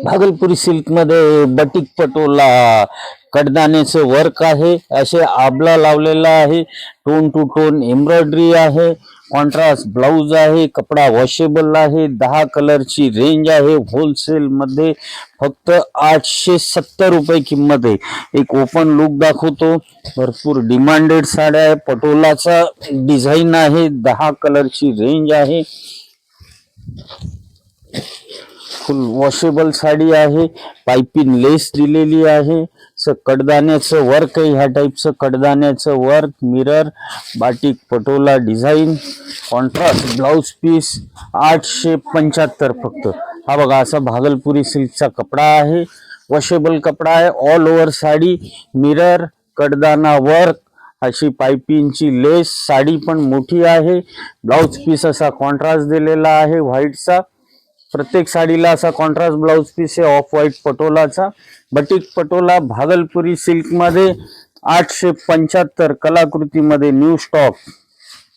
भागलपुरी silk मध्ये batik Patola कडदाण्याचे work आहे, असे आबला लावलेला आहे, टोन टू टोन एम्ब्रॉयडरी आहे, कॉन्ट्रास्ट ब्लाउज आहे, कपडा वॉशेबल आहे, 10 कलरची रेंज आहे, होलसेल मध्ये फक्त 870 रुपये किंमत आहे। एक ओपन लुक दाखवतो, भरपूर डिमांडेड साड्या आहे, पटोलाचा डिझाइन आहे, 10 कलरची रेंज आहे, फुल वॉशेबल साडी आहे, पाइपिंग लेस दिलेली आहे, कडदाण्याचं वर्क आहे, ह्या टाईपचं कडदाण्याचं work, mirror, batik patola design, contrast blouse piece, 875 फक्त। हा बघा, असा भागलपुरी सिल्कचा कपडा आहे, वॉशेबल कपडा आहे, ऑल ओव्हर साडी, मिरर, कडदाना वर्क, अशी पाइपिंगची लेस, साडी पण मोठी आहे, ब्लाउज पीस असा कॉन्ट्रास्ट दिलेला आहे व्हाईटचा, प्रत्येक साडीला असा कॉन्ट्रास्ट ब्लाउज पीस आहे ऑफ व्हाईट पटोलाचा। बटिक पटोला भागलपुरी सिल्क मध्ये 875 कलाकृतीमध्ये न्यू स्टॉक।